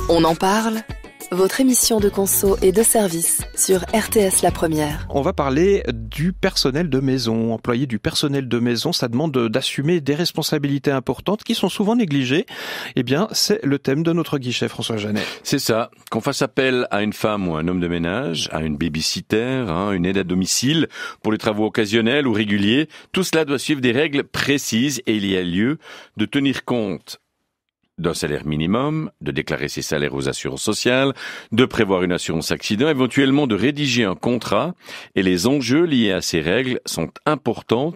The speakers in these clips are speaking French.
On en parle. Votre émission de conso et de service sur RTS La Première. On va parler du personnel de maison. Employer du personnel de maison, ça demande d'assumer des responsabilités importantes qui sont souvent négligées. Eh bien, c'est le thème de notre guichet, François Jeannet. C'est ça. Qu'on fasse appel à une femme ou un homme de ménage, à une baby-sitter, une aide à domicile, pour les travaux occasionnels ou réguliers, tout cela doit suivre des règles précises et il y a lieu de tenir compte d'un salaire minimum, de déclarer ses salaires aux assurances sociales, de prévoir une assurance accident, éventuellement de rédiger un contrat, et les enjeux liés à ces règles sont importants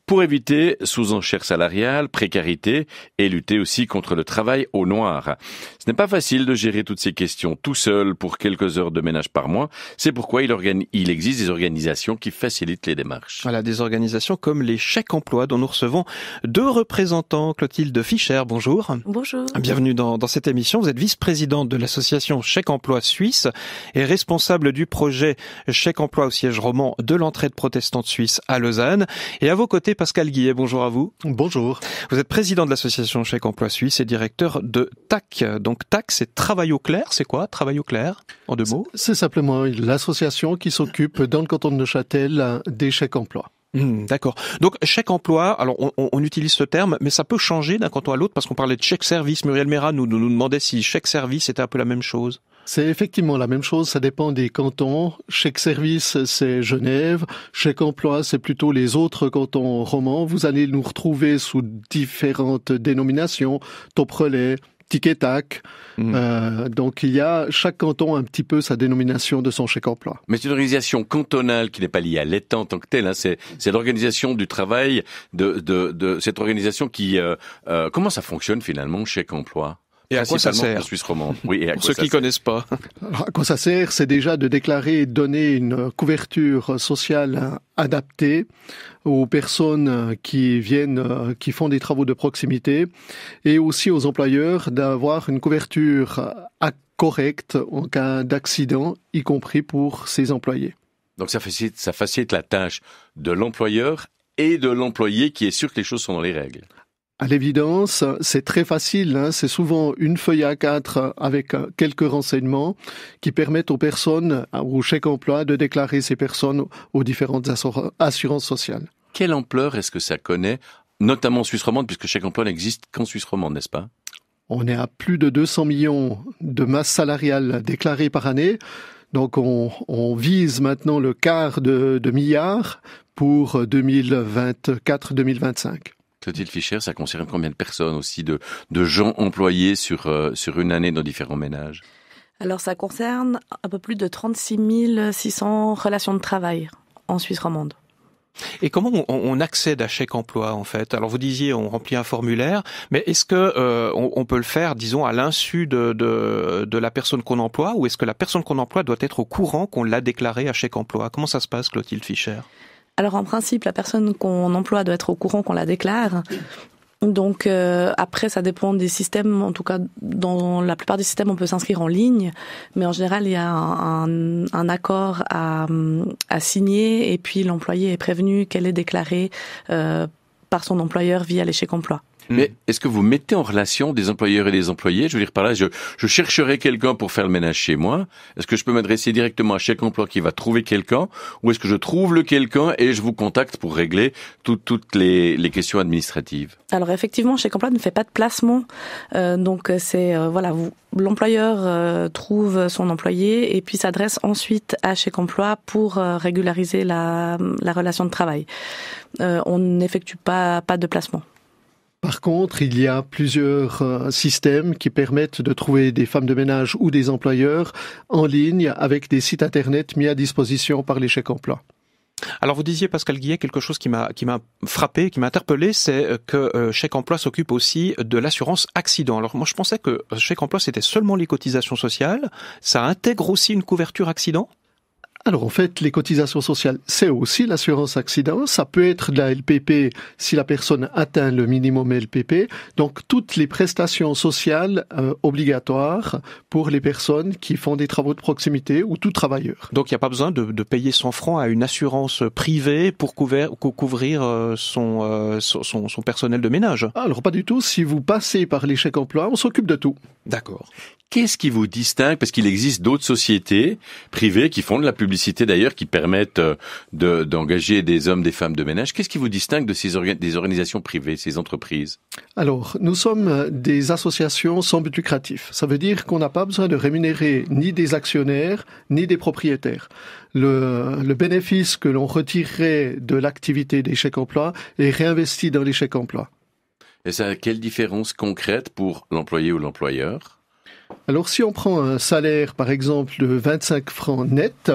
pour éviter sous-enchère salariale, précarité et lutter aussi contre le travail au noir. Ce n'est pas facile de gérer toutes ces questions tout seul pour quelques heures de ménage par mois. C'est pourquoi il existe des organisations qui facilitent les démarches. Voilà, des organisations comme les chèques emploi dont nous recevons deux représentants. Clotilde Fischer, bonjour. Bonjour. Bienvenue dans cette émission. Vous êtes vice-présidente de l'association Chèque emploi Suisse et responsable du projet Chèque emploi au siège roman de l'entraide protestante suisse à Lausanne. Et à vos côtés, Pascal Guillet, bonjour à vous. Bonjour. Vous êtes président de l'association Chèque emploi Suisse et directeur de TAC. Donc TAC, c'est Travail au clair. C'est quoi, Travail au clair, en deux mots? C'est simplement l'association qui s'occupe dans le canton de Neuchâtel des chèques emploi. D'accord. Donc chèque emploi, alors on utilise ce terme, mais ça peut changer d'un canton à l'autre parce qu'on parlait de chèque service. Muriel Mérat nous demandait si chèque service était un peu la même chose. C'est effectivement la même chose, ça dépend des cantons. Chèque service, c'est Genève. Chèque emploi, c'est plutôt les autres cantons romans. Vous allez nous retrouver sous différentes dénominations, top relais, tic-et-tac. Donc il y a chaque canton un petit peu sa dénomination de son chèque emploi. Mais c'est une organisation cantonale qui n'est pas liée à l'État en tant que telle. C'est l'organisation du travail de cette organisation qui comment ça fonctionne finalement, chèque emploi? Et à quoi ça sert? En Suisse romande. Oui, et à pour quoi ceux qui connaissent pas. Alors, à quoi ça sert? C'est déjà de déclarer et de donner une couverture sociale adaptée aux personnes qui viennent, qui font des travaux de proximité, et aussi aux employeurs d'avoir une couverture correcte en cas d'accident, y compris pour ses employés. Donc ça facilite la tâche de l'employeur et de l'employé qui est sûr que les choses sont dans les règles. À l'évidence, c'est très facile, c'est souvent une feuille A4 avec quelques renseignements qui permettent aux personnes, au chèque emploi, de déclarer ces personnes aux différentes assurances sociales. Quelle ampleur est-ce que ça connaît, notamment en Suisse romande, puisque chèque emploi n'existe qu'en Suisse romande, n'est-ce pas? On est à plus de 200 millions de masse salariale déclarée par année. Donc on vise maintenant le quart de milliard pour 2024-2025. Clotilde Fischer, ça concerne combien de personnes aussi, de gens employés sur une année dans différents ménages? Alors ça concerne un peu plus de 36 600 relations de travail en Suisse romande. Et comment on accède à chèque emploi en fait? Alors vous disiez on remplit un formulaire, mais est-ce que on peut le faire, disons, à l'insu de la personne qu'on emploie, ou est-ce que la personne qu'on emploie doit être au courant qu'on l'a déclaré à chèque emploi? Comment ça se passe, Clotilde Fischer? Alors en principe, la personne qu'on emploie doit être au courant qu'on la déclare. Donc après, ça dépend des systèmes. En tout cas, dans la plupart des systèmes, on peut s'inscrire en ligne, mais en général, il y a un accord à signer, et puis l'employé est prévenu qu'elle est déclarée par son employeur via les chèques emploi. Mais est-ce que vous mettez en relation des employeurs et des employés? Je veux dire par là, je chercherai quelqu'un pour faire le ménage chez moi. Est-ce que je peux m'adresser directement à Chèque emploi qui va trouver quelqu'un? Ou est-ce que je trouve le quelqu'un et je vous contacte pour régler toutes les questions administratives? Alors effectivement, Chèque emploi ne fait pas de placement. Donc c'est, l'employeur trouve son employé et puis s'adresse ensuite à Chèque emploi pour régulariser la relation de travail. On n'effectue pas de placement. Par contre, il y a plusieurs systèmes qui permettent de trouver des femmes de ménage ou des employeurs en ligne avec des sites internet mis à disposition par les chèques emploi. Alors vous disiez, Pascal Guillet, quelque chose qui m'a frappé, qui m'a interpellé, c'est que Chèque emploi s'occupe aussi de l'assurance accident. Alors moi je pensais que Chèque emploi c'était seulement les cotisations sociales, ça intègre aussi une couverture accident? Alors en fait, les cotisations sociales, c'est aussi l'assurance accident. Ça peut être de la LPP si la personne atteint le minimum LPP. Donc toutes les prestations sociales obligatoires pour les personnes qui font des travaux de proximité ou tout travailleur. Donc il n'y a pas besoin de payer 100 francs à une assurance privée pour couvrir son personnel de ménage. Alors pas du tout. Si vous passez par les chèques emploi, on s'occupe de tout. D'accord. Qu'est-ce qui vous distingue? Parce qu'il existe d'autres sociétés privées qui font de la publicité d'ailleurs, qui permettent d'engager des hommes, des femmes de ménage. Qu'est-ce qui vous distingue de des organisations privées, ces entreprises? Alors, nous sommes des associations sans but lucratif. Ça veut dire qu'on n'a pas besoin de rémunérer ni des actionnaires, ni des propriétaires. Le bénéfice que l'on retirerait de l'activité des chèques emploi est réinvesti dans les chèques emploi. Et ça a quelle différence concrète pour l'employé ou l'employeur? Alors, si on prend un salaire, par exemple, de 25 francs net,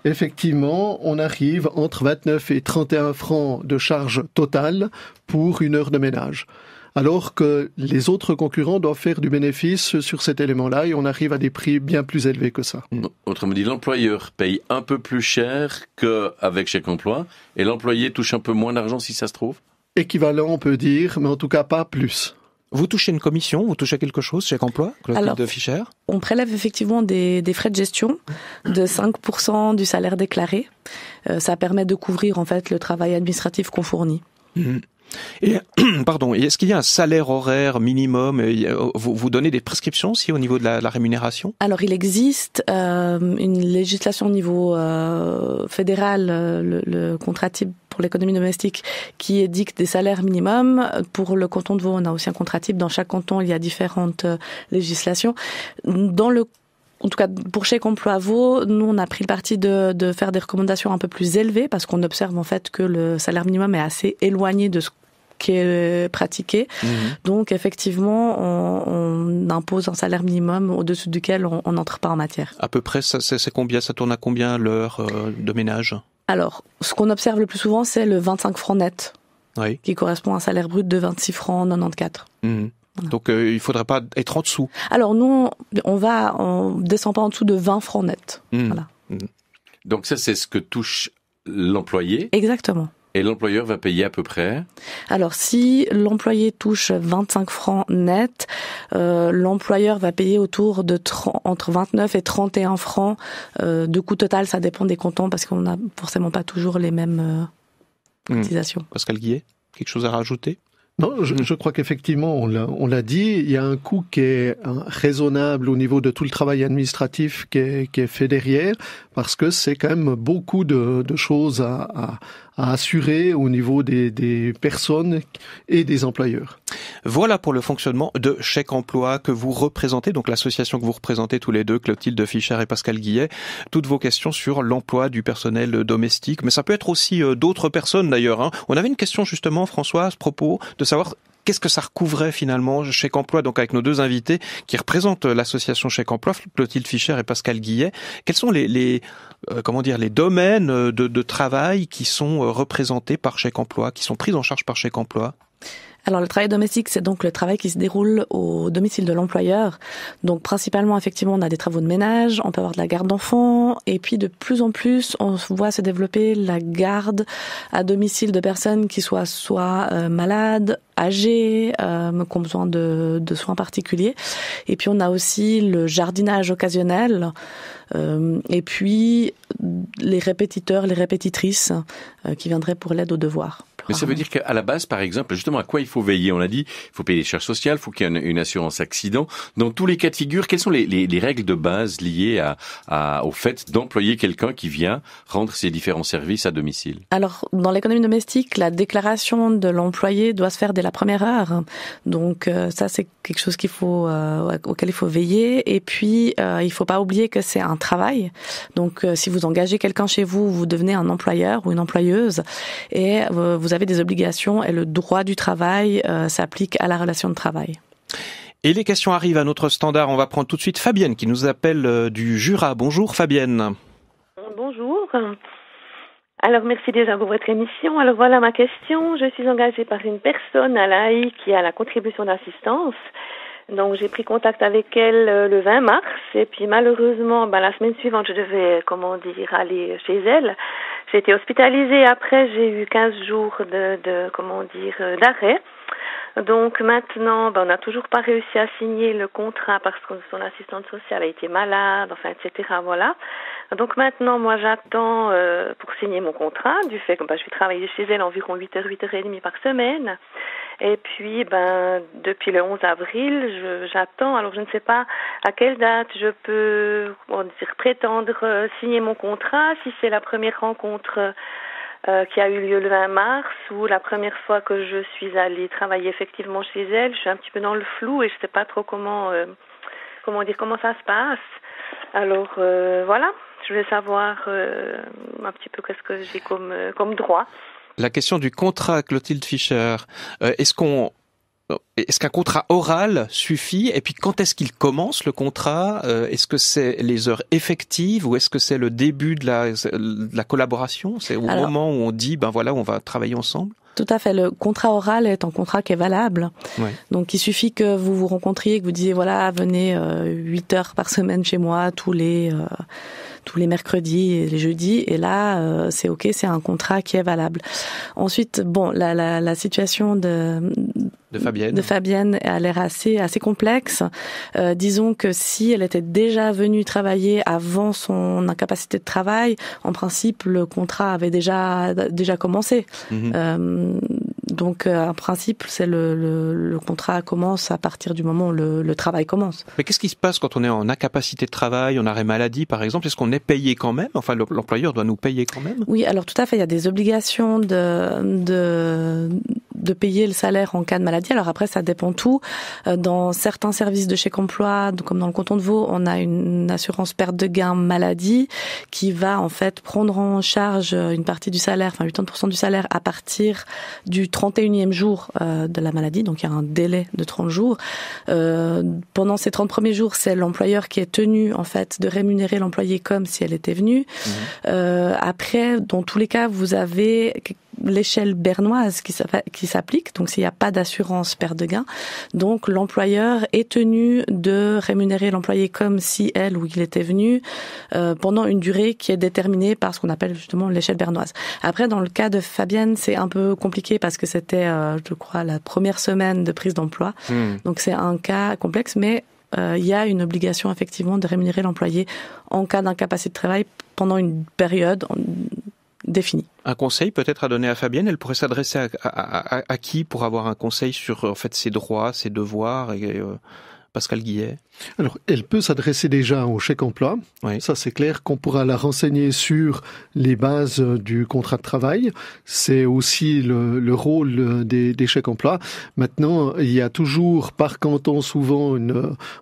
effectivement, on arrive entre 29 et 31 francs de charge totale pour une heure de ménage. Alors que les autres concurrents doivent faire du bénéfice sur cet élément-là et on arrive à des prix bien plus élevés que ça. Autrement dit, l'employeur paye un peu plus cher qu'avec chèque emploi et l'employé touche un peu moins d'argent si ça se trouve? Équivalent, on peut dire, mais en tout cas pas plus. Vous touchez une commission, vous touchez quelque chose, chèque emploi, Clotilde de Fischer? On prélève effectivement des frais de gestion de 5% du salaire déclaré. Ça permet de couvrir en fait le travail administratif qu'on fournit. Et pardon, est-ce qu'il y a un salaire horaire minimum? Vous donnez des prescriptions aussi au niveau de la rémunération? Alors il existe une législation au niveau fédéral, le contrat type pour l'économie domestique, qui édicte des salaires minimums. Pour le canton de Vaud, on a aussi un contrat type. Dans chaque canton, il y a différentes législations. En tout cas, pour Chèque Emploi Vaud, nous, on a pris le parti de faire des recommandations un peu plus élevées parce qu'on observe en fait que le salaire minimum est assez éloigné de ce qui est pratiqué. Donc, effectivement, on impose un salaire minimum au-dessus duquel on n'entre pas en matière. À peu près, c'est combien? Ça tourne à combien l'heure de ménage? Alors, ce qu'on observe le plus souvent, c'est le 25 francs net, oui, qui correspond à un salaire brut de 26 francs 94. Voilà. Donc, il faudrait pas être en dessous. Alors, nous, on descend pas en dessous de 20 francs net. Voilà. Donc ça, c'est ce que touche l'employé. Exactement. Et l'employeur va payer à peu près? Alors, si l'employé touche 25 francs net, l'employeur va payer autour de entre 29 et 31 francs de coût total. Ça dépend des cantons parce qu'on n'a forcément pas toujours les mêmes cotisations. Pascal Guillet, quelque chose à rajouter? Non, je crois qu'effectivement, on l'a dit, il y a un coût qui est raisonnable au niveau de tout le travail administratif qui est fait derrière, parce que c'est quand même beaucoup de choses à assurer au niveau des personnes et des employeurs. Voilà pour le fonctionnement de Chèque Emploi que vous représentez, donc l'association que vous représentez tous les deux, Clotilde Fischer et Pascal Guillet. Toutes vos questions sur l'emploi du personnel domestique, mais ça peut être aussi d'autres personnes d'ailleurs. On avait une question justement, François, à ce propos, de savoir qu'est-ce que ça recouvrait finalement Chèque Emploi, donc avec nos deux invités qui représentent l'association Chèque Emploi, Clotilde Fischer et Pascal Guillet. Quels sont les domaines de travail qui sont représentés par Chèque Emploi, qui sont pris en charge par Chèque Emploi? Alors le travail domestique, c'est donc le travail qui se déroule au domicile de l'employeur. Donc principalement, effectivement, on a des travaux de ménage, on peut avoir de la garde d'enfants, et puis de plus en plus, on voit se développer la garde à domicile de personnes qui soient malades, âgées, qui ont besoin de soins particuliers. Et puis on a aussi le jardinage occasionnel, et puis les répétiteurs, les répétitrices qui viendraient pour l'aide aux devoirs. Mais ça veut dire qu'à la base, par exemple, justement, à quoi il faut veiller? On a dit, il faut payer les charges sociales, il faut qu'il y ait une assurance accident. Dans tous les cas de figure, quelles sont les règles de base liées au fait d'employer quelqu'un qui vient rendre ses différents services à domicile? Alors, dans l'économie domestique, la déclaration de l'employé doit se faire dès la première heure. Donc, ça, c'est quelque chose auquel il faut veiller. Et puis, il faut pas oublier que c'est un travail. Donc, si vous engagez quelqu'un chez vous, vous devenez un employeur ou une employeuse et vous avez des obligations et le droit du travail s'applique à la relation de travail. Et les questions arrivent à notre standard. On va prendre tout de suite Fabienne qui nous appelle du Jura. Bonjour Fabienne. Bonjour. Alors merci déjà pour votre émission. Alors voilà ma question. Je suis engagée par une personne à l'AI qui a la contribution d'assistance. Donc j'ai pris contact avec elle le 20 mars et puis malheureusement la semaine suivante je devais aller chez elle. J'ai été hospitalisée, après j'ai eu 15 jours d'arrêt. Donc maintenant, on n'a toujours pas réussi à signer le contrat parce que son assistante sociale a été malade, etc. Voilà. Donc maintenant, moi j'attends pour signer mon contrat, du fait que je vais travailler chez elle environ 8h, 8h30 par semaine. Et puis, depuis le 11 avril, j'attends. Alors je ne sais pas à quelle date je peux prétendre signer mon contrat, si c'est la première rencontre qui a eu lieu le 20 mars ou la première fois que je suis allée travailler effectivement chez elle. Je suis un petit peu dans le flou et je sais pas trop comment ça se passe. Alors voilà, je voulais savoir un petit peu qu'est-ce que j'ai comme droit. La question du contrat, Clotilde Fischer, est-ce qu'un contrat oral suffit? Et puis quand est-ce qu'il commence le contrat? Est-ce que c'est les heures effectives ou est-ce que c'est le début de la collaboration? C'est au moment où on dit on va travailler ensemble? Tout à fait. Le contrat oral est un contrat qui est valable. Ouais. Donc, il suffit que vous vous rencontriez, que vous disiez, venez 8 heures par semaine chez moi tous les mercredis et les jeudis. Et là, c'est OK, c'est un contrat qui est valable. Ensuite, la situation de Fabienne a l'air assez complexe. Disons que si elle était déjà venue travailler avant son incapacité de travail, en principe, le contrat avait déjà commencé. Donc, en principe, c'est le contrat commence à partir du moment où le travail commence. Mais qu'est-ce qui se passe quand on est en incapacité de travail, en arrêt maladie, par exemple? Est-ce qu'on est payé quand même? Enfin, l'employeur doit nous payer quand même? Oui, alors tout à fait. Il y a des obligations de payer le salaire en cas de maladie. Alors après, ça dépend tout. Dans certains services de Chèque Emploi, comme dans le canton de Vaud, on a une assurance perte de gain maladie qui va en fait prendre en charge une partie du salaire, 80% du salaire à partir du 31e jour de la maladie. Donc il y a un délai de 30 jours. Pendant ces 30 premiers jours, c'est l'employeur qui est tenu en fait de rémunérer l'employé comme si elle était venue. Après, dans tous les cas, vous avez l'échelle bernoise qui s'applique, donc s'il n'y a pas d'assurance perte de gain, donc l'employeur est tenu de rémunérer l'employé comme si elle ou il était venu pendant une durée qui est déterminée par ce qu'on appelle justement l'échelle bernoise. Après, dans le cas de Fabienne, c'est un peu compliqué parce que c'était, je crois, la première semaine de prise d'emploi, donc c'est un cas complexe, mais il y a une obligation effectivement de rémunérer l'employé en cas d'incapacité de travail pendant une période définie. Un conseil peut-être à donner à Fabienne, elle pourrait s'adresser à qui pour avoir un conseil sur en fait ses droits, ses devoirs et Pascal Guillet? Alors, elle peut s'adresser déjà au Chèque Emploi. Oui. Ça, c'est clair qu'on pourra la renseigner sur les bases du contrat de travail. C'est aussi le rôle des Chèques Emploi. Maintenant, il y a toujours par canton souvent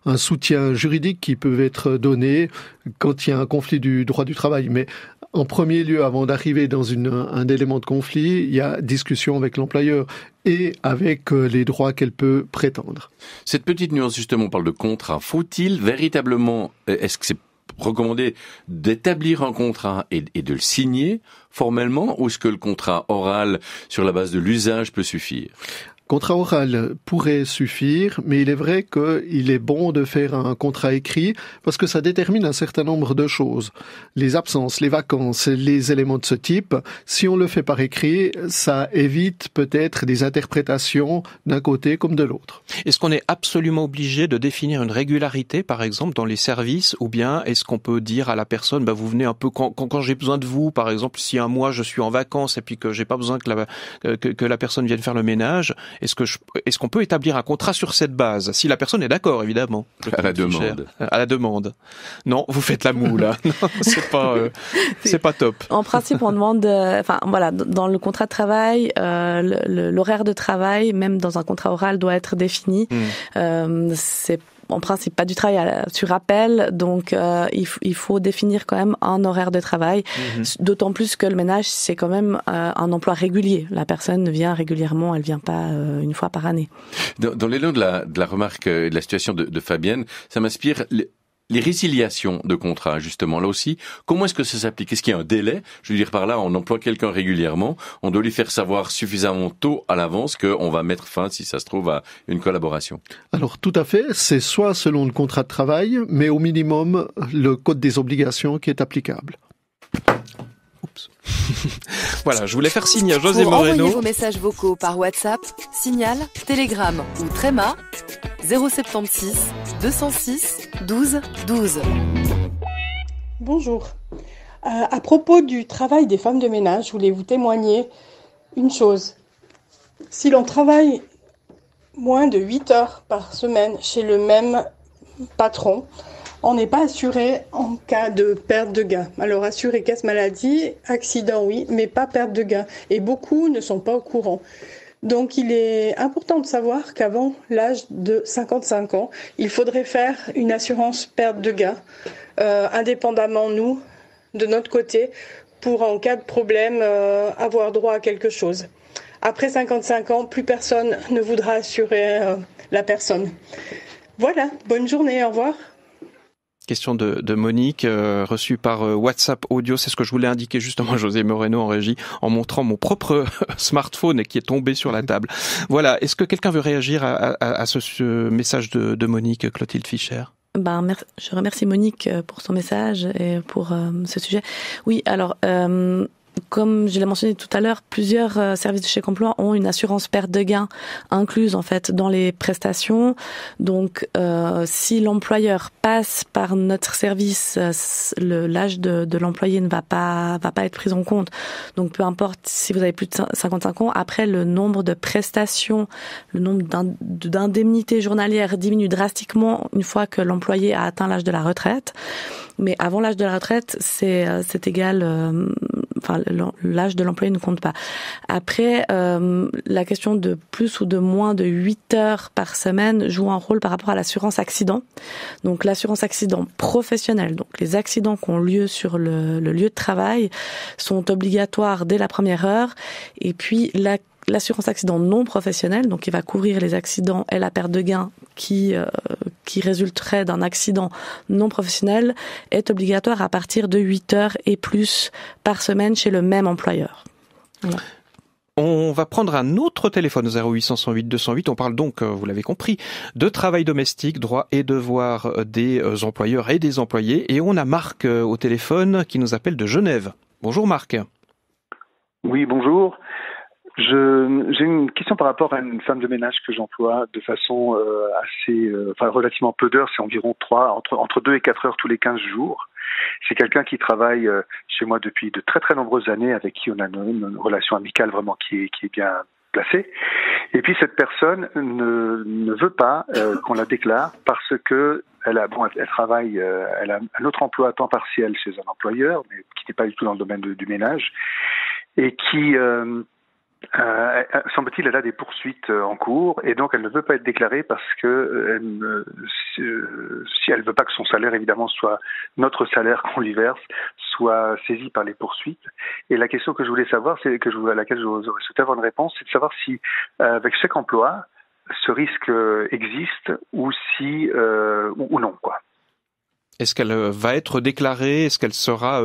un soutien juridique qui peut être donné quand il y a un conflit du droit du travail. Mais en premier lieu, avant d'arriver dans un élément de conflit, il y a discussion avec l'employeur et avec les droits qu'elle peut prétendre. Cette petite nuance, justement, on parle de contrat. Faut-il véritablement, est-ce que c'est recommandé d'établir un contrat et de le signer formellement, ou est-ce que le contrat oral sur la base de l'usage peut suffire? Contrat oral pourrait suffire, mais il est vrai qu'il est bon de faire un contrat écrit parce que ça détermine un certain nombre de choses. Les absences, les vacances, les éléments de ce type, si on le fait par écrit, ça évite peut-être des interprétations d'un côté comme de l'autre. Est-ce qu'on est absolument obligé de définir une régularité, par exemple, dans les services, ou bien est-ce qu'on peut dire à la personne, vous venez un peu quand j'ai besoin de vous, par exemple, si un mois je suis en vacances et puis que j'ai pas besoin que la personne vienne faire le ménage, est-ce qu'on peut établir un contrat sur cette base? Si la personne est d'accord, évidemment. À la demande. À la demande. Non, vous faites la moue, là. Non, c'est pas top. En principe, on demande, dans le contrat de travail, l'horaire de travail, même dans un contrat oral, doit être défini. C'est en principe pas du travail sur appel, donc il faut définir quand même un horaire de travail, d'autant plus que le ménage, c'est quand même un emploi régulier. La personne vient régulièrement, elle vient pas une fois par année. Dans l'élan de la remarque et de la situation de Fabienne, ça m'inspire Les résiliations de contrat, justement, là aussi, comment est-ce que ça s'applique? Est-ce qu'il y a un délai? Je veux dire par là, on emploie quelqu'un régulièrement, on doit lui faire savoir suffisamment tôt à l'avance qu'on va mettre fin, si ça se trouve, à une collaboration. Alors tout à fait, c'est soit selon le contrat de travail, mais au minimum le code des obligations qui est applicable. Oups. Voilà, je voulais faire signe à José Pour Moreno. envoyer vos messages vocaux par WhatsApp, Signal, Telegram ou Tréma, 076 206 12 12. Bonjour. À propos du travail des femmes de ménage, je voulais vous témoigner une chose. Si l'on travaille moins de 8 heures par semaine chez le même patron, on n'est pas assuré en cas de perte de gain. Alors assuré caisse maladie, accident oui, mais pas perte de gain. Et beaucoup ne sont pas au courant. Donc il est important de savoir qu'avant l'âge de 55 ans, il faudrait faire une assurance perte de gain, indépendamment nous, de notre côté, pour en cas de problème avoir droit à quelque chose. Après 55 ans, plus personne ne voudra assurer la personne. Voilà, bonne journée, au revoir. Question de Monique, reçue par WhatsApp audio. C'est ce que je voulais indiquer justement à José Moreno en régie, en montrant mon propre smartphone qui est tombé sur la table. Voilà. Est-ce que quelqu'un veut réagir à ce message de Monique, Clotilde Fischer? Je remercie Monique pour son message et pour ce sujet. Oui, alors... comme je l'ai mentionné tout à l'heure, plusieurs services de chèque emploi ont une assurance perte de gain incluse en fait dans les prestations. Donc, si l'employeur passe par notre service, l'âge de l'employé ne va pas être pris en compte. Donc, peu importe si vous avez plus de 55 ans, après le nombre de prestations, le nombre d'indemnités journalières diminue drastiquement une fois que l'employé a atteint l'âge de la retraite. Mais avant l'âge de la retraite, c'est égal. L'âge de l'employé ne compte pas. Après, la question de plus ou de moins de 8 heures par semaine joue un rôle par rapport à l'assurance accident. Donc l'assurance accident professionnelle, donc les accidents qui ont lieu sur le lieu de travail sont obligatoires dès la première heure. Et puis l'assurance accident non professionnel, donc qui va couvrir les accidents et la perte de gain qui résulterait d'un accident non professionnel, est obligatoire à partir de 8 heures et plus par semaine chez le même employeur. Voilà. On va prendre un autre téléphone, 0800 108 208. On parle donc, vous l'avez compris, de travail domestique, droits et devoirs des employeurs et des employés. Et on a Marc au téléphone qui nous appelle de Genève. Bonjour Marc. Oui, bonjour. J'ai une question par rapport à une femme de ménage que j'emploie de façon relativement peu d'heures, c'est environ entre 2 et 4 heures tous les 15 jours. C'est quelqu'un qui travaille chez moi depuis de très très nombreuses années, avec qui on a une relation amicale vraiment qui est bien placée. Et puis cette personne ne veut pas qu'on la déclare parce que elle travaille, elle a un autre emploi à temps partiel chez un employeur, mais qui n'est pas du tout dans le domaine du ménage, et qui semble-t-il, elle a des poursuites en cours et donc elle ne veut pas être déclarée parce que si elle veut pas que son salaire, évidemment, soit notre salaire qu'on lui verse, soit saisi par les poursuites. Et la question que je voulais savoir, à laquelle je souhaitais avoir une réponse, c'est de savoir si avec chaque emploi, ce risque existe ou si ou non, quoi. Est-ce qu'elle va être déclarée? Est-ce qu'elle sera,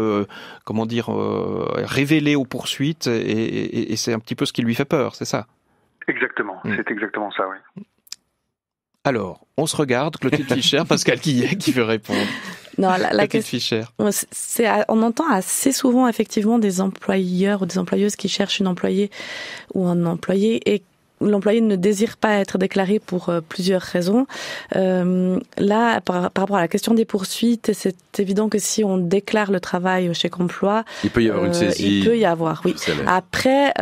révélée aux poursuites? Et c'est un petit peu ce qui lui fait peur, c'est ça? Exactement, c'est exactement ça, oui. Alors, on se regarde, Clotilde Fischer, Pascal Guillet qui veut répondre. Non, la question, Fischer. On entend assez souvent effectivement des employeurs ou des employeuses qui cherchent une employée ou un employé et l'employé ne désire pas être déclaré pour plusieurs raisons. Là, par rapport à la question des poursuites, c'est évident que si on déclare le travail au chèque emploi, il peut y avoir une saisie. Il peut y avoir, oui. Après,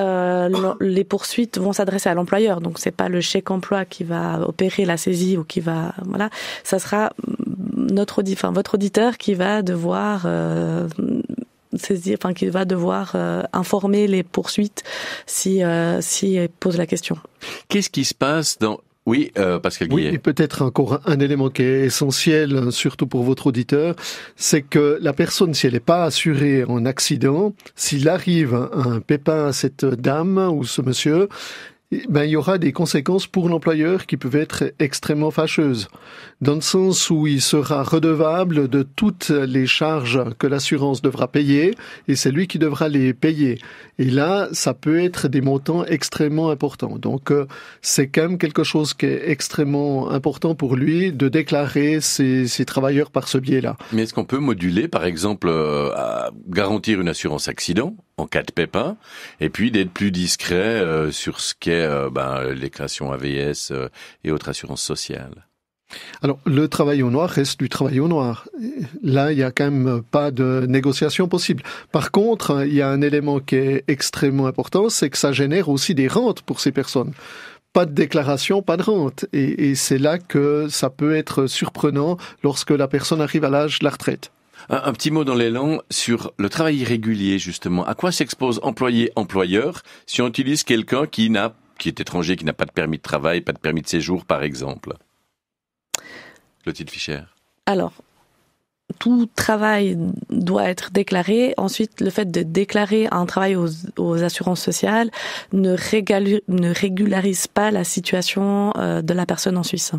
les poursuites vont s'adresser à l'employeur, donc c'est pas le chèque emploi qui va opérer la saisie ou qui va, voilà, ça sera votre auditeur qui va devoir qui va devoir informer les poursuites si pose la question. Qu'est-ce qui se passe dans... Oui, Pascal Guillet. Oui, et peut-être encore un élément qui est essentiel, surtout pour votre auditeur, c'est que la personne, si elle n'est pas assurée en accident, s'il arrive un pépin à cette dame ou ce monsieur, il y aura des conséquences pour l'employeur qui peuvent être extrêmement fâcheuses, dans le sens où il sera redevable de toutes les charges que l'assurance devra payer, et c'est lui qui devra les payer. Et là, ça peut être des montants extrêmement importants. Donc, c'est quand même quelque chose qui est extrêmement important pour lui de déclarer ses travailleurs par ce biais-là. Mais est-ce qu'on peut moduler, par exemple, à garantir une assurance accident en cas de pépin, et puis d'être plus discret sur ce qu'est les créations AVS et autres assurances sociales? Alors, le travail au noir reste du travail au noir. Là, il y a quand même pas de négociation possible. Par contre, il y a un élément qui est extrêmement important, c'est que ça génère aussi des rentes pour ces personnes. Pas de déclaration, pas de rente. Et c'est là que ça peut être surprenant lorsque la personne arrive à l'âge de la retraite. Un petit mot dans l'élan sur le travail irrégulier, justement. À quoi s'expose employeur si on utilise quelqu'un qui est étranger, qui n'a pas de permis de travail, pas de permis de séjour, par exemple? Clotilde Fischer. Alors, tout travail doit être déclaré. Ensuite, le fait de déclarer un travail aux assurances sociales ne régularise pas la situation de la personne en Suisse.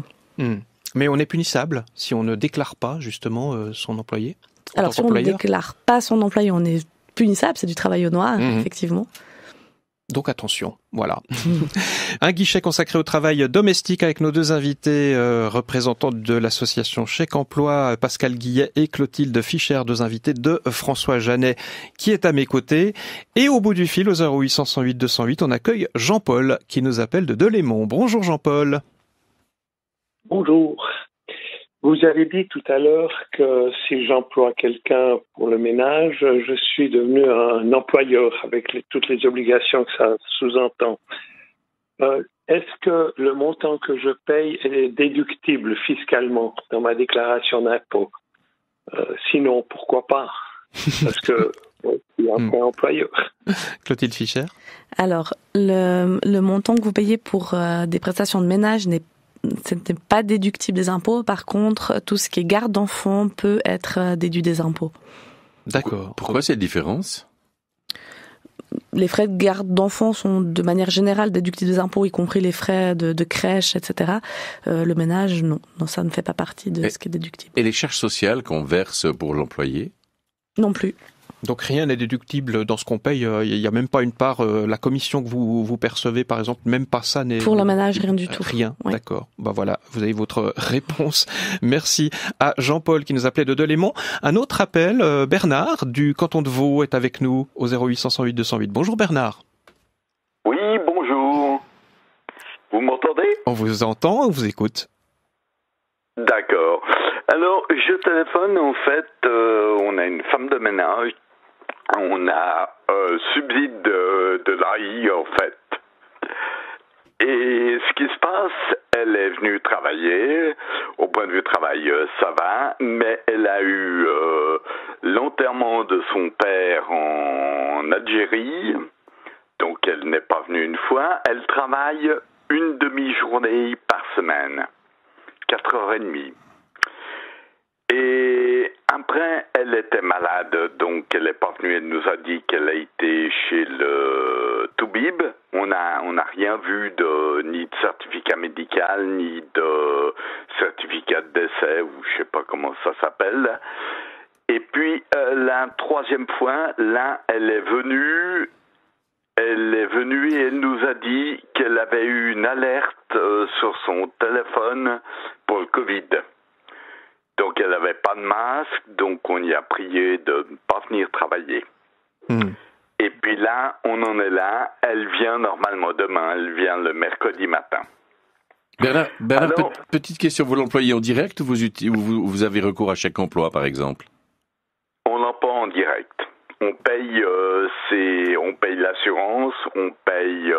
Mais on est punissable si on ne déclare pas justement son employé. Alors, si on ne déclare pas son employé, on est punissable, c'est du travail au noir, effectivement. Donc attention, voilà. Un guichet consacré au travail domestique avec nos deux invités, représentantes de l'association Chèque Emploi, Pascal Guillet et Clotilde Fischer, deux invités de François Janet, qui est à mes côtés. Et au bout du fil, aux 0800 108 208, on accueille Jean-Paul, qui nous appelle de Delémont. Bonjour Jean-Paul. Bonjour. Vous avez dit tout à l'heure que si j'emploie quelqu'un pour le ménage, je suis devenu un employeur avec toutes les obligations que ça sous-entend. Est-ce que le montant que je paye est déductible fiscalement dans ma déclaration d'impôt? Sinon, pourquoi pas? Parce que je suis un employeur. Clotilde Fischer. Alors, le montant que vous payez pour des prestations de ménage ce n'est pas déductible des impôts. Par contre, tout ce qui est garde d'enfants peut être déduit des impôts. D'accord. Pourquoi cette différence? Les frais de garde d'enfants sont de manière générale déductibles des impôts, y compris les frais de crèche, etc. Le ménage, non, ça ne fait pas partie de ce qui est déductible. Et les charges sociales qu'on verse pour l'employé? Non plus. Donc rien n'est déductible dans ce qu'on paye. Il n'y a même pas une part, la commission que vous percevez, par exemple, même pas ça n'est... Pour le ménage, rien du tout. Rien, oui. D'accord. Voilà, vous avez votre réponse. Merci à Jean-Paul qui nous appelait de Delémont. Un autre appel, Bernard du canton de Vaud est avec nous au 0800 108 208. Bonjour Bernard. Oui, bonjour. Vous m'entendez? On vous entend, on vous écoute. D'accord. Alors, je téléphone, en fait, on a une femme de ménage. On a un subside de l'AI, en fait. Et ce qui se passe, elle est venue travailler. Au point de vue travail, ça va. Mais elle a eu l'enterrement de son père en Algérie. Donc, elle n'est pas venue une fois. Elle travaille une demi-journée par semaine. 4h30. Et après, elle était malade, donc elle n'est pas venue. Elle nous a dit qu'elle a été chez le Toubib. On n'a rien vu ni de certificat médical, ni de certificat de décès, ou je sais pas comment ça s'appelle. Et puis, la troisième fois, là, elle est venue et elle nous a dit qu'elle avait eu une alerte sur son téléphone pour le Covid. Donc, elle n'avait pas de masque, donc on y a prié de ne pas venir travailler. Et puis là, on en est là. Elle vient normalement demain, elle vient le mercredi matin. Bernard, alors, petite question, vous l'employez en direct ou vous avez recours à Chèque Emploi, par exemple? On l'emploie en direct. On paye l'assurance, on paye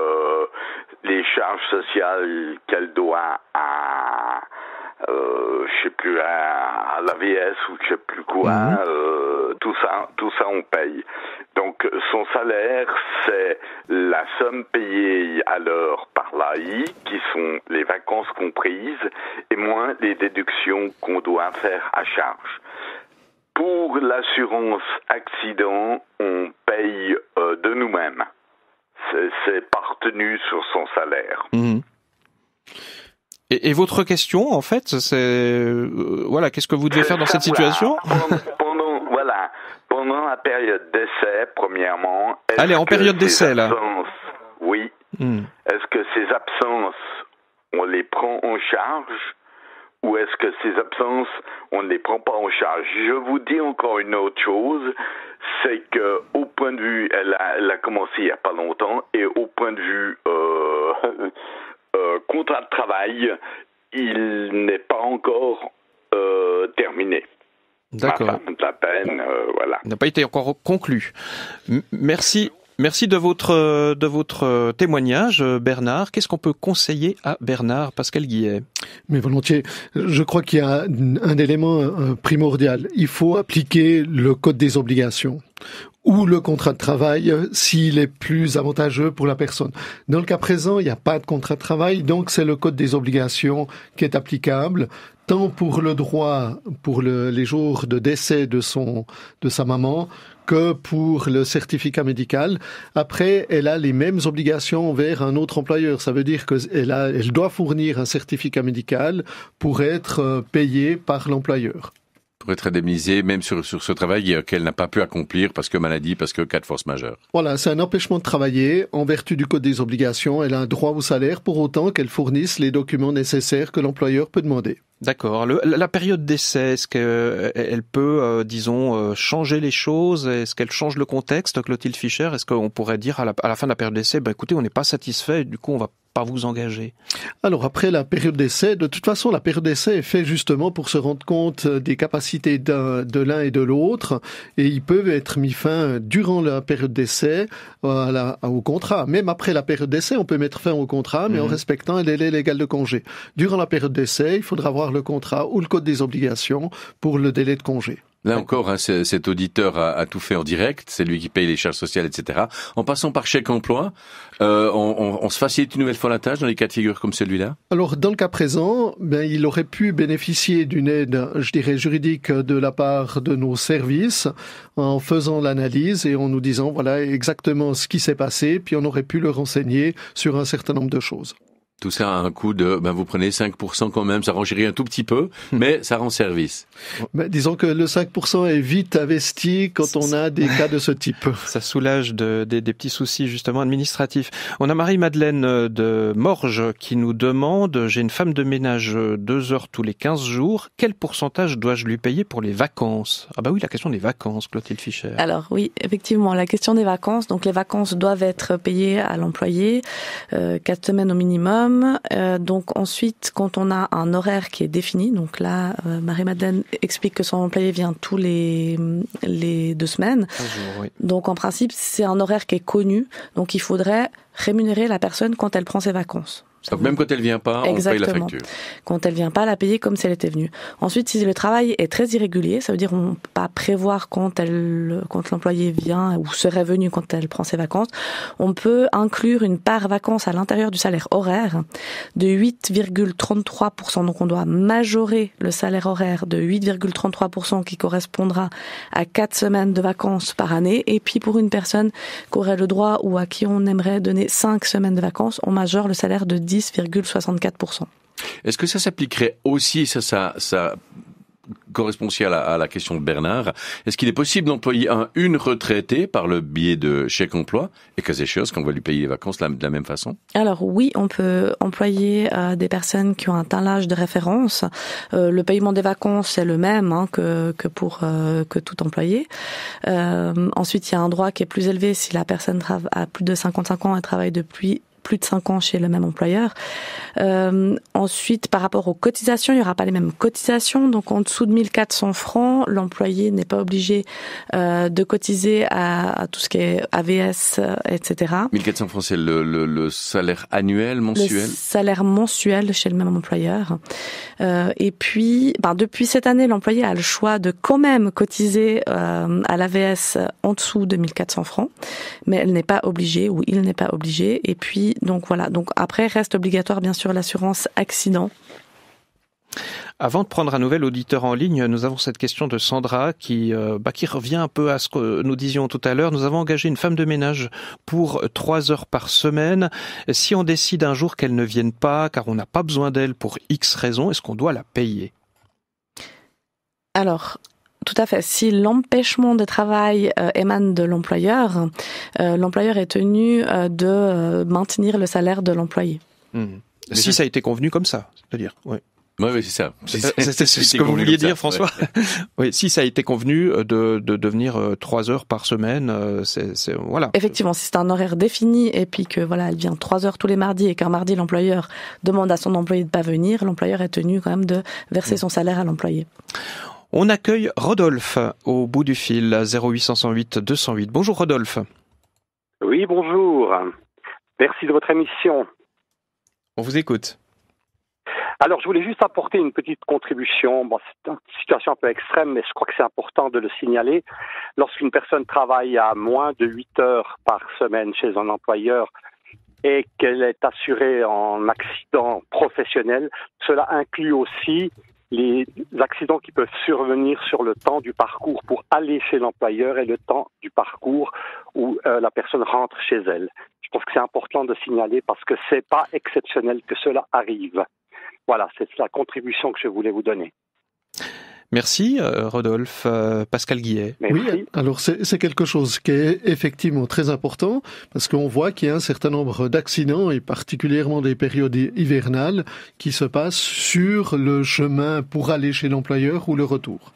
les charges sociales qu'elle doit à je sais plus, à l'AVS ou je sais plus quoi, tout ça on paye. Donc son salaire, c'est la somme payée à l'heure par l'AI, qui sont les vacances comprises, et moins les déductions qu'on doit faire à charge. Pour l'assurance accident, on paye de nous-mêmes. c'est pas retenu sur son salaire. Mmh. Et votre question, en fait, c'est voilà, qu'est-ce que vous devez faire dans cette situation? Pendant la période d'essai, premièrement. Allez, en période d'essai, là. Oui. Est-ce que ces absences, on les prend en charge, ou est-ce que ces absences, on ne les prend pas en charge? Je vous dis encore une autre chose, c'est que au point de vue, elle a commencé il y a pas longtemps, et au point de vue contrat de travail, il n'est pas encore terminé. D'accord. La peine, voilà. Il n'a pas été encore conclu. Merci de votre témoignage, Bernard. Qu'est-ce qu'on peut conseiller à Bernard Pascal Guillet? Mais volontiers. Je crois qu'il y a un élément primordial. Il faut appliquer le code des obligations ou le contrat de travail s'il est plus avantageux pour la personne. Dans le cas présent, il n'y a pas de contrat de travail, donc c'est le code des obligations qui est applicable, tant pour le droit, pour les jours de décès de sa maman, que pour le certificat médical. Après, elle a les mêmes obligations envers un autre employeur. Ça veut dire elle doit fournir un certificat médical pour être payée par l'employeur. Pour être indemnisée, même sur ce travail qu'elle n'a pas pu accomplir parce que maladie, parce que cas de force majeure. Voilà, c'est un empêchement de travailler. En vertu du code des obligations, elle a un droit au salaire pour autant qu'elle fournisse les documents nécessaires que l'employeur peut demander. D'accord. La période d'essai, est-ce qu'elle peut, changer les choses? Est-ce qu'elle change le contexte, Clotilde Fischer? Est-ce qu'on pourrait dire à la fin de la période d'essai, écoutez, on n'est pas satisfait, du coup, on va pas vous engager? Alors, après la période d'essai, de toute façon, la période d'essai est faite justement pour se rendre compte des capacités de l'un et de l'autre, et ils peuvent être mis fin durant la période d'essai au contrat. Même après la période d'essai, on peut mettre fin au contrat, mais en respectant un délai légal de congé. Durant la période d'essai, il faudra avoir le contrat ou le code des obligations pour le délai de congé. Là encore, cet auditeur a tout fait en direct, c'est lui qui paye les charges sociales, etc. En passant par chèque emploi, on se facilite une nouvelle fois la tâche dans les cas de figure comme celui-là? Alors, dans le cas présent, il aurait pu bénéficier d'une aide, je dirais, juridique de la part de nos services en faisant l'analyse et en nous disant, voilà exactement ce qui s'est passé, puis on aurait pu le renseigner sur un certain nombre de choses. Tout ça a un coût de, vous prenez 5% quand même, ça rangerait un tout petit peu, mais ça rend service. Disons que le 5% est vite investi quand on a des cas de ce type. Ça soulage des petits soucis justement administratifs. On a Marie-Madeleine de Morges qui nous demande, j'ai une femme de ménage 2 heures tous les 15 jours, quel pourcentage dois-je lui payer pour les vacances? Ah bah oui, la question des vacances, Clotilde Fischer. Alors oui, effectivement, la question des vacances, donc les vacances doivent être payées à l'employé, 4 semaines au minimum. Donc ensuite, quand on a un horaire qui est défini, donc là, Marie-Madeleine explique que son employé vient tous les 2 semaines. Jours, oui. Donc en principe, c'est un horaire qui est connu. Donc il faudrait rémunérer la personne quand elle prend ses vacances. Donc même quand elle vient pas, on paye la facture. Quand elle vient pas, la payer comme si elle était venue. Ensuite, si le travail est très irrégulier, ça veut dire on peut pas prévoir quand l'employé vient ou serait venu quand elle prend ses vacances, on peut inclure une part vacances à l'intérieur du salaire horaire de 8,33%. Donc on doit majorer le salaire horaire de 8,33% qui correspondra à 4 semaines de vacances par année. Et puis pour une personne qui aurait le droit ou à qui on aimerait donner 5 semaines de vacances, on majore le salaire de 10,64%. Est-ce que ça s'appliquerait aussi, ça correspond aussi à la question de Bernard, est-ce qu'il est possible d'employer une retraitée par le biais de chèque emploi et cas échéant, qu'on va lui payer les vacances de la même façon? Alors oui, on peut employer des personnes qui ont un tel âge de référence. Le paiement des vacances c'est le même que tout employé. Ensuite, il y a un droit qui est plus élevé si la personne a plus de 55 ans et travaille depuis plus de 5 ans chez le même employeur. Ensuite, par rapport aux cotisations, il n'y aura pas les mêmes cotisations. Donc, en dessous de 1400 francs, l'employé n'est pas obligé de cotiser à tout ce qui est AVS, etc. 1400 francs, c'est le salaire annuel, mensuel? Le salaire mensuel chez le même employeur. Et puis, depuis cette année, l'employé a le choix de quand même cotiser à l'AVS en dessous de 1400 francs, mais elle n'est pas obligée ou il n'est pas obligé. Et puis, donc voilà. Donc après, reste obligatoire bien sûr l'assurance accident. Avant de prendre un nouvel auditeur en ligne, nous avons cette question de Sandra qui revient un peu à ce que nous disions tout à l'heure. Nous avons engagé une femme de ménage pour 3 heures par semaine. Si on décide un jour qu'elle ne vienne pas, car on n'a pas besoin d'elle pour X raisons, est-ce qu'on doit la payer? Alors, tout à fait. Si l'empêchement de travail émane de l'employeur, l'employeur est tenu de maintenir le salaire de l'employé. Si ça a été convenu comme ça, c'est-à-dire, oui. Oui, c'est ça. C'est ce que vous vouliez dire, François. Ouais. Oui, si ça a été convenu de venir 3 heures par semaine, voilà. Effectivement, si c'est un horaire défini et puis que voilà, elle vient 3 heures tous les mardis et qu'un mardi l'employeur demande à son employé de pas venir, l'employeur est tenu quand même de verser son salaire à l'employé. On accueille Rodolphe au bout du fil, 0800 108 208. Bonjour Rodolphe. Oui, bonjour. Merci de votre émission. On vous écoute. Alors, je voulais juste apporter une petite contribution. Bon, c'est une situation un peu extrême, mais je crois que c'est important de le signaler. Lorsqu'une personne travaille à moins de 8 heures par semaine chez un employeur et qu'elle est assurée en accident professionnel, cela inclut aussi les accidents qui peuvent survenir sur le temps du parcours pour aller chez l'employeur et le temps du parcours où la personne rentre chez elle. Je pense que c'est important de signaler parce que c'est pas exceptionnel que cela arrive. Voilà, c'est la contribution que je voulais vous donner. Merci Rodolphe. Pascal Guillet. Oui, alors c'est quelque chose qui est effectivement très important parce qu'on voit qu'il y a un certain nombre d'accidents et particulièrement des périodes hivernales qui se passent sur le chemin pour aller chez l'employeur ou le retour.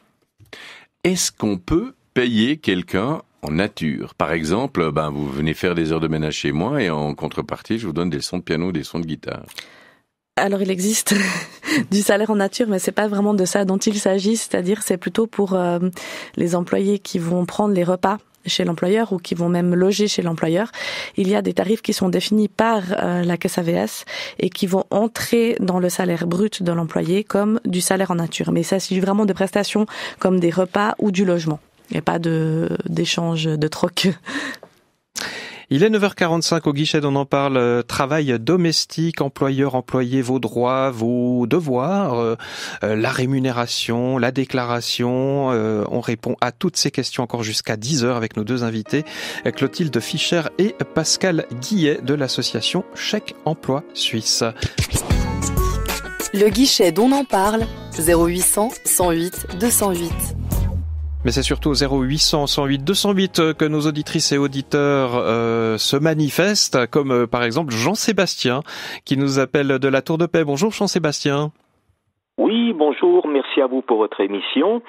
Est-ce qu'on peut payer quelqu'un en nature? Par exemple, vous venez faire des heures de ménage chez moi et en contrepartie, je vous donne des sons de piano, des sons de guitare. Alors il existe du salaire en nature, mais c'est pas vraiment de ça dont il s'agit. C'est-à-dire, c'est plutôt pour les employés qui vont prendre les repas chez l'employeur ou qui vont même loger chez l'employeur. Il y a des tarifs qui sont définis par la caisse AVS et qui vont entrer dans le salaire brut de l'employé comme du salaire en nature. Mais il s'agit vraiment de prestations comme des repas ou du logement. Il n'y a pas d'échange de troc. Il est 9h45 au guichet d'On en parle. Travail domestique, employeur, employé, vos droits, vos devoirs, la rémunération, la déclaration. On répond à toutes ces questions encore jusqu'à 10h avec nos deux invités, Clotilde Fischer et Pascal Guillet de l'association Chèque Emploi Suisse. Le guichet d'On en parle, 0800 108 208. Mais c'est surtout au 0800 108 208 que nos auditrices et auditeurs se manifestent, comme par exemple Jean-Sébastien qui nous appelle de la Tour de Paix. Bonjour Jean-Sébastien. Oui, bonjour, merci à vous pour votre émission.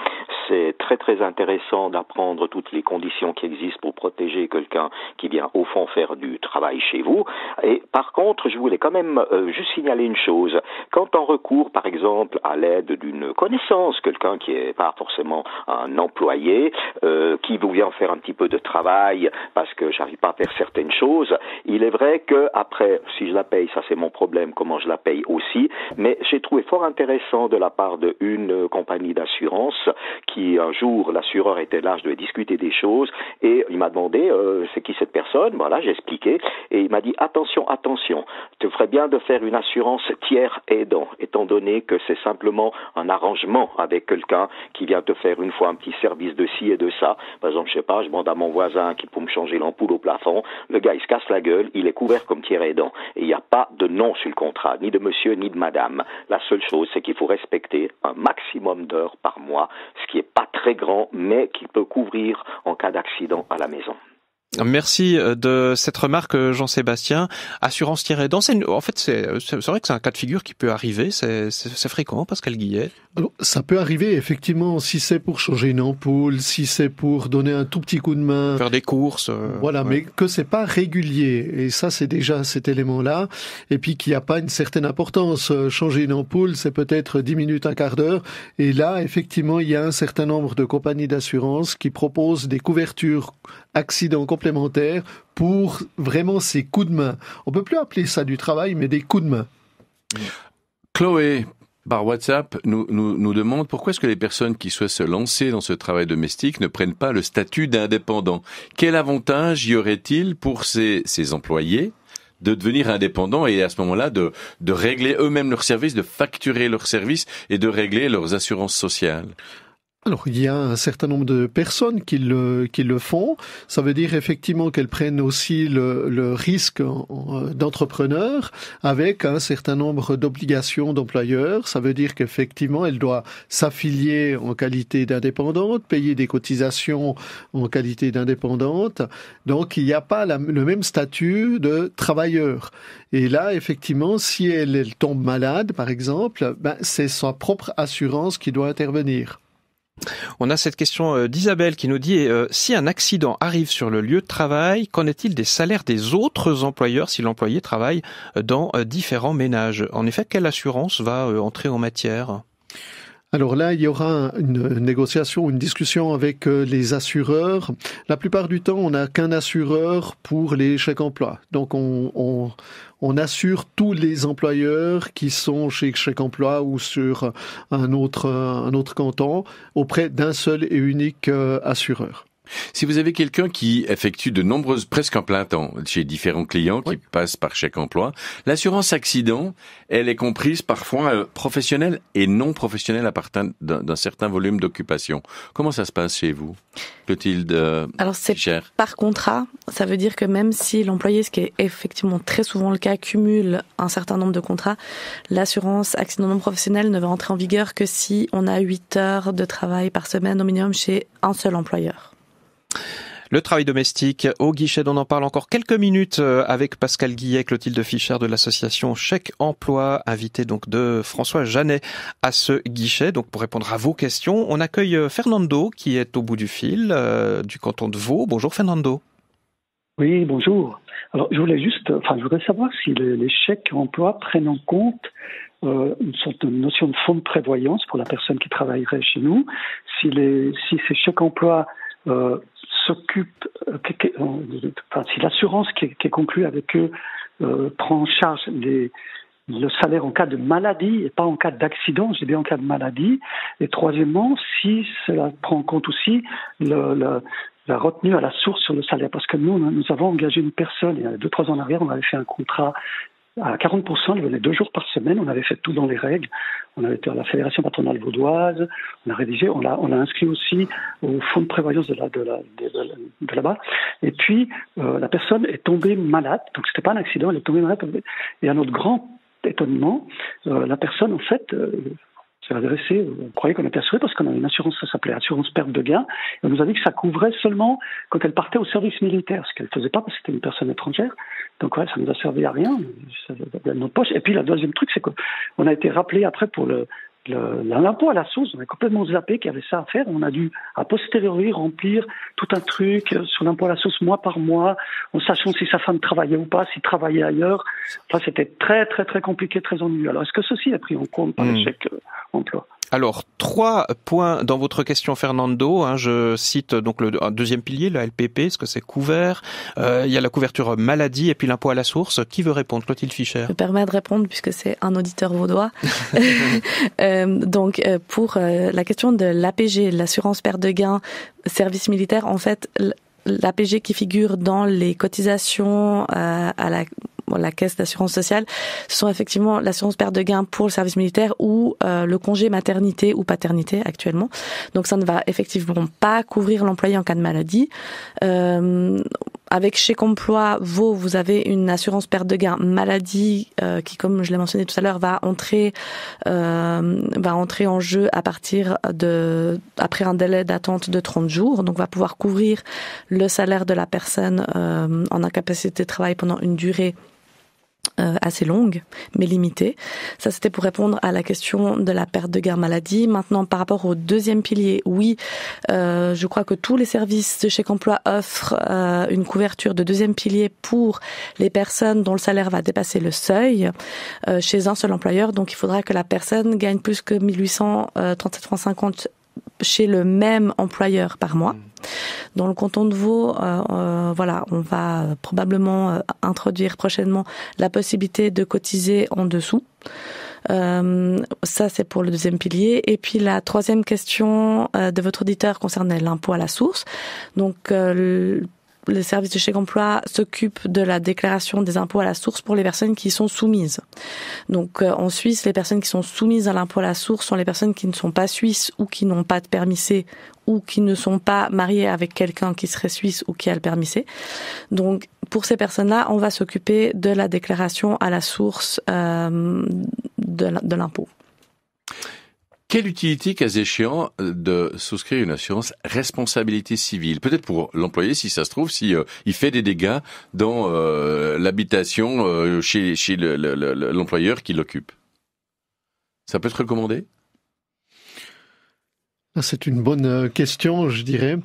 C'est très très intéressant d'apprendre toutes les conditions qui existent pour protéger quelqu'un qui vient au fond faire du travail chez vous. Et par contre, je voulais quand même juste signaler une chose. Quand on recourt par exemple à l'aide d'une connaissance, quelqu'un qui n'est pas forcément un employé, qui vous vient faire un petit peu de travail parce que j'arrive pas à faire certaines choses, il est vrai que après, si je la paye, ça c'est mon problème, comment je la paye aussi, mais j'ai trouvé fort intéressant de la part d'une compagnie d'assurance qui un jour, l'assureur était là, je devais discuter des choses et il m'a demandé c'est qui cette personne, voilà, j'ai expliqué et il m'a dit attention, tu ferais bien de faire une assurance tiers aidant, étant donné que c'est simplement un arrangement avec quelqu'un qui vient te faire une fois un petit service de ci et de ça. Par exemple, je sais pas, je demande à mon voisin qui peut me changer l'ampoule au plafond, le gars il se casse la gueule, il est couvert comme tiers aidant et il n'y a pas de nom sur le contrat, ni de monsieur ni de madame. La seule chose c'est qu'il faut respecter un maximum d'heures par mois, ce qui est pas très grand, mais qui peut couvrir en cas d'accident à la maison. Merci de cette remarque, Jean-Sébastien. Assurance tiers aidant, en fait, c'est vrai que c'est un cas de figure qui peut arriver. C'est fréquent, Pascal Guillet. Alors, ça peut arriver, effectivement, si c'est pour changer une ampoule, si c'est pour donner un tout petit coup de main. Faire des courses. Voilà, ouais. Mais que c'est pas régulier. Et ça, c'est déjà cet élément-là. Et puis qu'il n'y a pas une certaine importance. Changer une ampoule, c'est peut-être 10 minutes, un quart d'heure. Et là, effectivement, il y a un certain nombre de compagnies d'assurance qui proposent des couvertures accidents complémentaires pour vraiment ces coups de main. On peut plus appeler ça du travail, mais des coups de main. Chloé, par WhatsApp, nous demande pourquoi est-ce que les personnes qui souhaitent se lancer dans ce travail domestique ne prennent pas le statut d'indépendant. Quel avantage y aurait-il pour ces employés de devenir indépendants et à ce moment-là de régler eux-mêmes leurs services, de facturer leurs services et de régler leurs assurances sociales? Alors, il y a un certain nombre de personnes qui le font. Ça veut dire effectivement qu'elles prennent aussi le risque d'entrepreneur avec un certain nombre d'obligations d'employeur. Ça veut dire qu'effectivement, elle doit s'affilier en qualité d'indépendante, payer des cotisations en qualité d'indépendante. Donc, il n'y a pas le même statut de travailleur. Et là, effectivement, si elle tombe malade, par exemple, c'est sa propre assurance qui doit intervenir. On a cette question d'Isabelle qui nous dit si un accident arrive sur le lieu de travail, qu'en est-il des salaires des autres employeurs si l'employé travaille dans différents ménages? En effet, quelle assurance va entrer en matière? Alors là, il y aura une négociation, une discussion avec les assureurs. La plupart du temps, on n'a qu'un assureur pour les chèques emploi. Donc, on assure tous les employeurs qui sont chez Chèque Emploi ou sur un autre canton auprès d'un seul et unique assureur. Si vous avez quelqu'un qui effectue de nombreuses, presque en plein temps, chez différents clients qui passent par Chèque Emploi, l'assurance accident, elle est comprise parfois professionnelle et non professionnelle à partir d'un certain volume d'occupation. Comment ça se passe chez vous, Clotilde? Alors c'est par contrat, ça veut dire que même si l'employé, ce qui est effectivement très souvent le cas, cumule un certain nombre de contrats, l'assurance accident non professionnel ne va entrer en vigueur que si on a 8 heures de travail par semaine au minimum chez un seul employeur. Le travail domestique au guichet, on en parle encore quelques minutes avec Pascal Guillet, Clotilde Fischer de l'association Chèque Emploi, invité donc de François Janet à ce guichet. Donc pour répondre à vos questions, on accueille Fernando qui est au bout du fil du canton de Vaud. Bonjour Fernando. Oui, bonjour. Alors je voudrais savoir si les chèques emploi prennent en compte une sorte de notion de fonds de prévoyance pour la personne qui travaillerait chez nous. Si ces chèques emploi si l'assurance qui est conclue avec eux prend en charge le salaire en cas de maladie et pas en cas d'accident, j'ai bien en cas de maladie. Et troisièmement, si cela prend en compte aussi la retenue à la source sur le salaire. Parce que nous avons engagé une personne, il y a 2-3 ans en arrière, on avait fait un contrat à 40%, il venait 2 jours par semaine, on avait fait tout dans les règles, on avait été à la Fédération patronale vaudoise, on a rédigé, on l'a inscrit aussi au fonds de prévoyance de là-bas, et puis la personne est tombée malade, donc c'était pas un accident, elle est tombée malade, et à notre grand étonnement, la personne en fait s'est adressée, on croyait qu'on était assuré parce qu'on avait une assurance, ça s'appelait assurance perte de gain, et on nous a dit que ça couvrait seulement quand elle partait au service militaire, ce qu'elle faisait pas parce que c'était une personne étrangère. Donc ça nous a servi à rien, ça dans notre poche. Et puis le deuxième truc, c'est qu'on a été rappelé après pour l'impôt à la source, on a complètement zappé qu'il y avait ça à faire. On a dû a posteriori remplir tout un truc sur l'impôt à la source mois par mois, en sachant si sa femme travaillait ou pas, s'il travaillait ailleurs. Enfin, c'était très très très compliqué, très ennuyeux. Alors est-ce que ceci est pris en compte par le chèque emploi? Alors, 3 points dans votre question, Fernando. Je cite donc le deuxième pilier, la LPP, est-ce que c'est couvert? Il y a la couverture maladie et puis l'impôt à la source. Qui veut répondre? Clotilde Fischer. Je me permets de répondre puisque c'est un auditeur vaudois. Donc, pour la question de l'APG, l'assurance perte de gain, service militaire, en fait, l'APG qui figure dans les cotisations à la caisse d'assurance sociale, ce sont effectivement l'assurance perte de gain pour le service militaire ou le congé maternité ou paternité actuellement. Donc ça ne va effectivement pas couvrir l'employé en cas de maladie. Avec Chèque Emploi Vaud, vous avez une assurance perte de gain maladie qui, comme je l'ai mentionné tout à l'heure, va entrer en jeu à partir après un délai d'attente de 30 jours. Donc va pouvoir couvrir le salaire de la personne en incapacité de travail pendant une durée assez longue, mais limitée. Ça, c'était pour répondre à la question de la perte de gain maladie. Maintenant, par rapport au deuxième pilier, oui, je crois que tous les services de Chèque Emploi offrent une couverture de deuxième pilier pour les personnes dont le salaire va dépasser le seuil chez un seul employeur. Donc, il faudra que la personne gagne plus que 1837,50 francs chez le même employeur par mois. Dans le canton de Vaud, on va probablement introduire prochainement la possibilité de cotiser en dessous. Ça, c'est pour le deuxième pilier. Et puis la troisième question de votre auditeur concernait l'impôt à la source. Donc les services de Chèque Emploi s'occupent de la déclaration des impôts à la source pour les personnes qui y sont soumises. Donc en Suisse, les personnes qui sont soumises à l'impôt à la source sont les personnes qui ne sont pas suisses ou qui n'ont pas de permis C ou qui ne sont pas mariées avec quelqu'un qui serait suisse ou qui a le permis C. Donc pour ces personnes-là, on va s'occuper de la déclaration à la source de l'impôt. Quelle utilité, cas échéant, de souscrire une assurance responsabilité civile? Peut-être pour l'employé, si ça se trouve, si il fait des dégâts dans l'habitation chez l'employeur qui l'occupe. Ça peut être recommandé? C'est une bonne question, je dirais.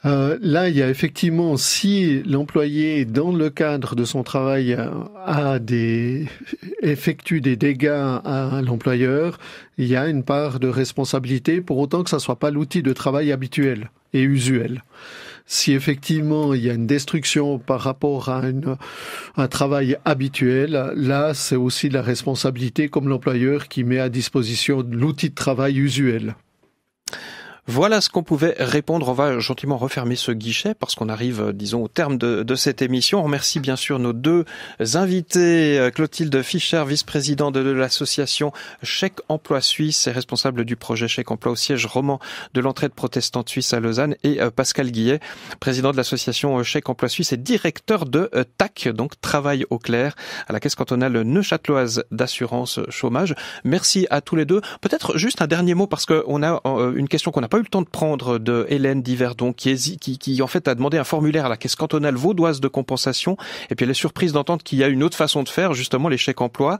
Là, il y a effectivement, si l'employé, dans le cadre de son travail, effectue des dégâts à l'employeur, il y a une part de responsabilité, pour autant que ça soit pas l'outil de travail habituel et usuel. Si effectivement il y a une destruction par rapport à un travail habituel, là, c'est aussi la responsabilité comme l'employeur qui met à disposition l'outil de travail usuel. Voilà ce qu'on pouvait répondre. On va gentiment refermer ce guichet parce qu'on arrive, disons, au terme de cette émission. On remercie bien sûr nos deux invités, Clotilde Fischer, vice-présidente de l'association Chèque Emploi Suisse et responsable du projet Chèque Emploi au siège roman de l'entraide protestante suisse à Lausanne, et Pascal Guillet, président de l'association Chèque Emploi Suisse et directeur de TAC, donc Travail au clair, à la Caisse cantonale neuchâteloise d'assurance chômage. Merci à tous les deux. Peut-être juste un dernier mot parce qu'on a une question qu'on n'a pas eu le temps de prendre de Hélène Diverdon qui en fait a demandé un formulaire à la Caisse cantonale vaudoise de compensation et puis elle est surprise d'entendre qu'il y a une autre façon de faire, justement les chèques emploi.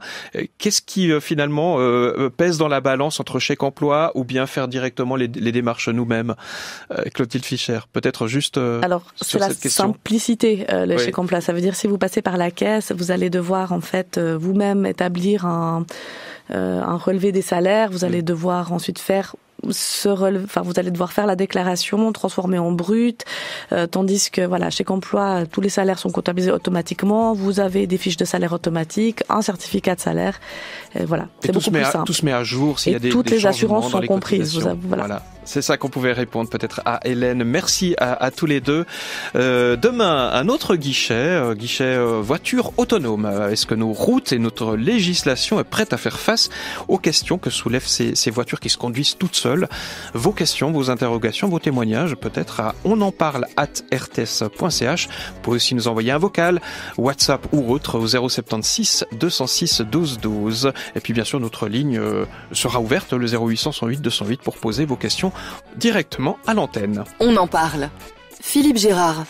Qu'est-ce qui finalement pèse dans la balance entre chèque emploi ou bien faire directement les démarches nous-mêmes? Clotilde Fischer, peut-être juste alors c'est la simplicité le chèque emploi. Ça veut dire si vous passez par la caisse, vous allez devoir en fait vous-même établir un relevé des salaires. Vous allez devoir ensuite faire vous allez devoir faire la déclaration, transformer en brut, tandis que voilà, Chèque Emploi, tous les salaires sont comptabilisés automatiquement. Vous avez des fiches de salaire automatiques, un certificat de salaire, voilà. C'est beaucoup plus simple. Tout se met à jour s'il y a des toutes les assurances sont les comprises. Voilà. C'est ça qu'on pouvait répondre peut-être à Hélène. Merci à tous les deux. Demain, un autre guichet voiture autonome. Est-ce que nos routes et notre législation est prête à faire face aux questions que soulèvent ces voitures qui se conduisent toutes seules? Vos questions, vos interrogations, vos témoignages, peut-être à onenparle@rts.ch. Vous pouvez aussi nous envoyer un vocal, WhatsApp ou autre au 076 206 12 12. Et puis bien sûr, notre ligne sera ouverte, le 0800 108 208, pour poser vos questions directement à l'antenne. On en parle. Philippe Gérard.